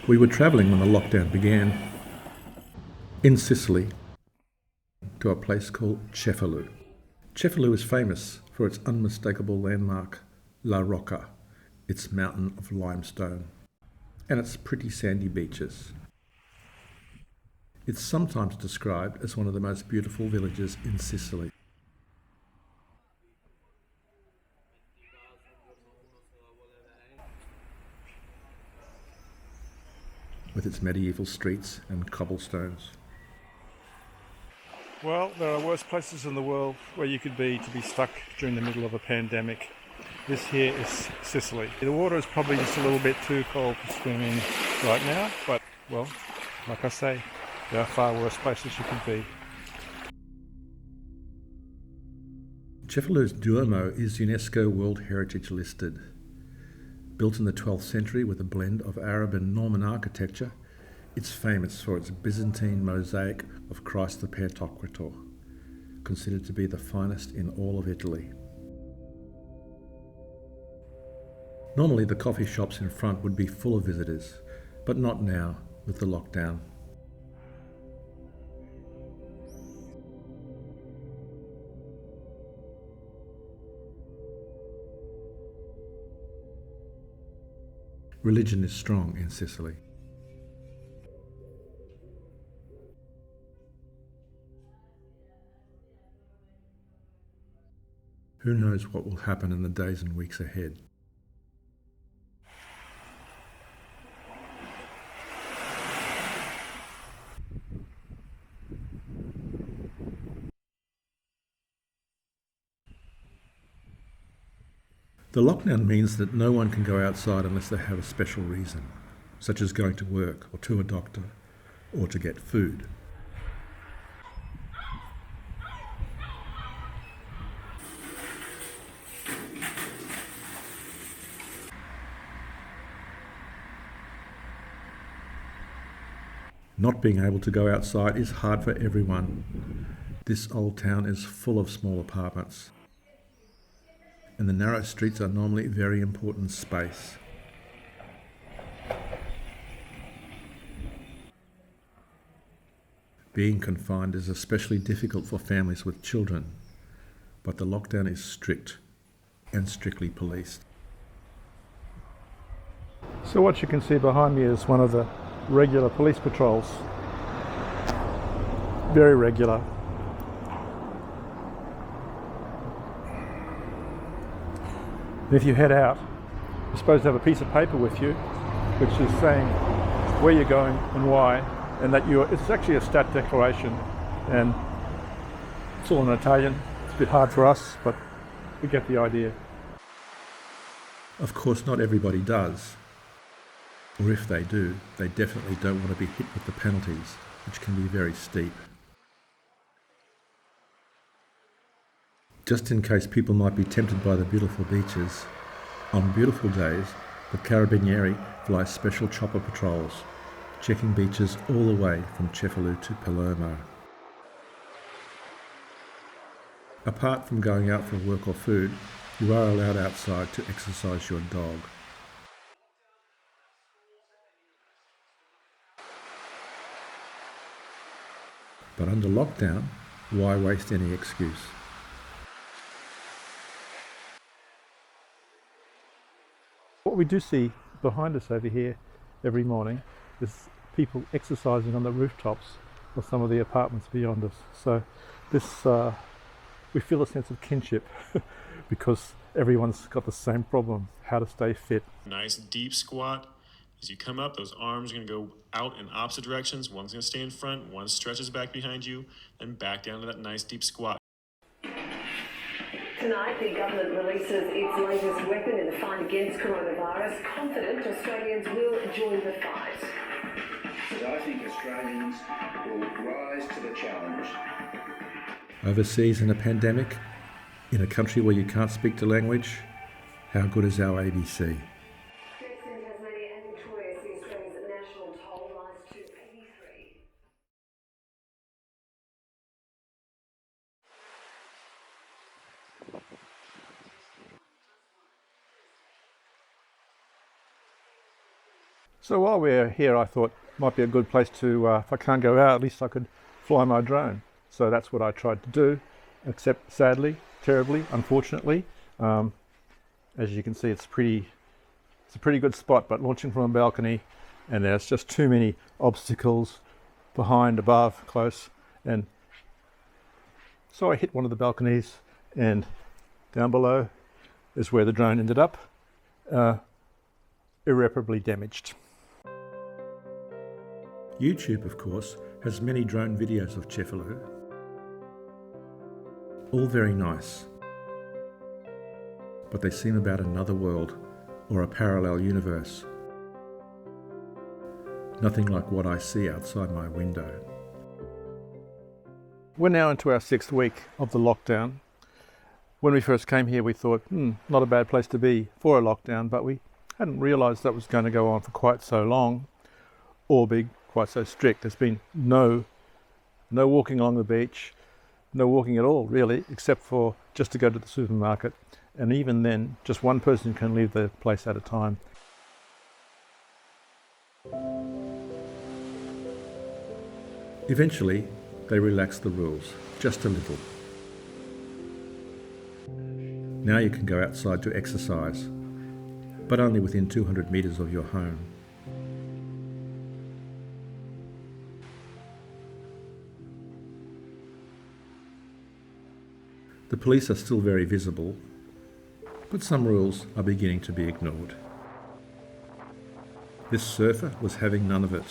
We were travelling when the lockdown began in Sicily to a place called Cefalù. Cefalù is famous for its unmistakable landmark, La Rocca, its mountain of limestone, and its pretty sandy beaches. It's sometimes described as one of the most beautiful villages in Sicily. With its medieval streets and cobblestones. Well, there are worse places in the world where you could be to be stuck during the middle of a pandemic. This here is Sicily. The water is probably just a little bit too cold to swim in right now, but, well, like I say, there are far worse places you can be. Cefalu's Duomo is UNESCO World Heritage listed. Built in the 12th century with a blend of Arab and Norman architecture, it's famous for its Byzantine mosaic of Christ the Pantocrator, considered to be the finest in all of Italy. Normally the coffee shops in front would be full of visitors, but not now with the lockdown. Religion is strong in Sicily. Who knows what will happen in the days and weeks ahead? The lockdown means that no one can go outside unless they have a special reason, such as going to work or to a doctor or to get food. Not being able to go outside is hard for everyone. This old town is full of small apartments, and the narrow streets are normally very important space. Being confined is especially difficult for families with children, but the lockdown is strict and strictly policed. So what you can see behind me is one of the regular police patrols. Very regular. If you head out, you're supposed to have a piece of paper with you, which is saying where you're going and why, and that it's actually a stat declaration, and it's all in Italian. It's a bit hard for us, but we get the idea. Of course, not everybody does, or if they do, they definitely don't want to be hit with the penalties, which can be very steep. Just in case people might be tempted by the beautiful beaches, on beautiful days, the Carabinieri fly special chopper patrols, checking beaches all the way from Cefalù to Palermo. Apart from going out for work or food, you are allowed outside to exercise your dog. But under lockdown, why waste any excuse? What we do see behind us over here every morning is people exercising on the rooftops of some of the apartments beyond us. So this, we feel a sense of kinship because everyone's got the same problem, how to stay fit. Nice deep squat. As you come up, those arms are going to go out in opposite directions. One's going to stay in front, one stretches back behind you, then back down to that nice deep squat. Tonight, the government releases its latest weapon in the fight against coronavirus, confident Australians will join the fight. But I think Australians will rise to the challenge. Overseas in a pandemic, in a country where you can't speak the language, how good is our ABC? So while we're here, I thought it might be a good place to, if I can't go out, at least I could fly my drone. So that's what I tried to do, except sadly, terribly, unfortunately, as you can see, it's a pretty good spot, but launching from a balcony, and there's just too many obstacles behind, above, close, and so I hit one of the balconies, and down below is where the drone ended up, irreparably damaged. YouTube, of course, has many drone videos of Cefalù. All very nice, but they seem about another world or a parallel universe. Nothing like what I see outside my window. We're now into our 6th week of the lockdown. When we first came here, we thought, not a bad place to be for a lockdown, but we hadn't realised that was going to go on for quite so long or be quite so strict. There's been no walking along the beach, no walking at all really, except for just to go to the supermarket, and even then just one person can leave the place at a time. Eventually they relaxed the rules just a little. Now you can go outside to exercise, but only within 200 metres of your home. The police are still very visible, but some rules are beginning to be ignored. This surfer was having none of it.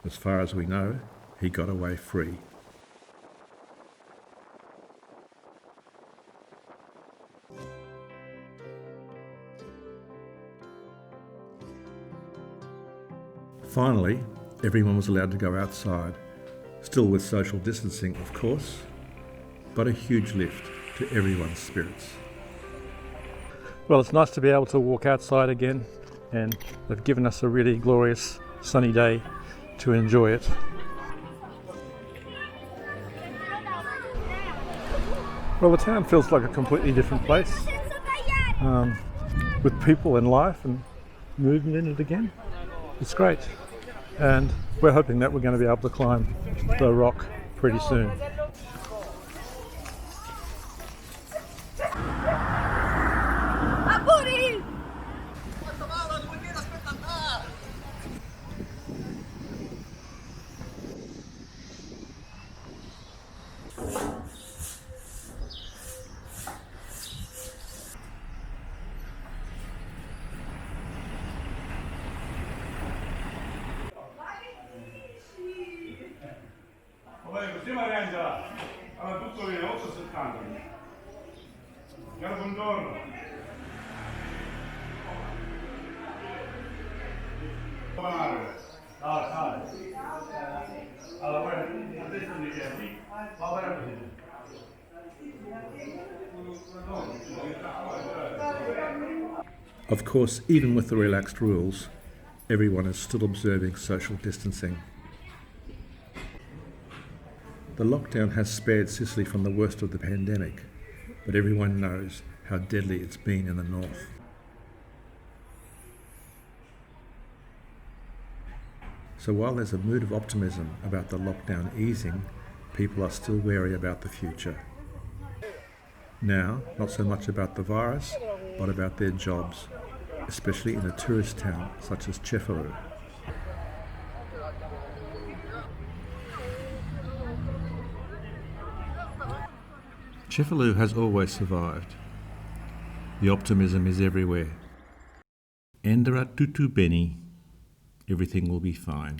As far as we know, he got away free. Finally, everyone was allowed to go outside, still with social distancing, of course, but a huge lift to everyone's spirits. Well, it's nice to be able to walk outside again, and they've given us a really glorious sunny day to enjoy it. Well, the town feels like a completely different place, with people and life and movement in it again. It's great, and we're hoping that we're going to be able to climb the rock pretty soon. Of course, even with the relaxed rules, everyone is still observing social distancing. The lockdown has spared Sicily from the worst of the pandemic, but everyone knows how deadly it's been in the north. So while there's a mood of optimism about the lockdown easing, people are still wary about the future. Now, not so much about the virus, but about their jobs, especially in a tourist town such as Cefalù. Cefalù has always survived. The optimism is everywhere. Andrà tutto bene. Everything will be fine.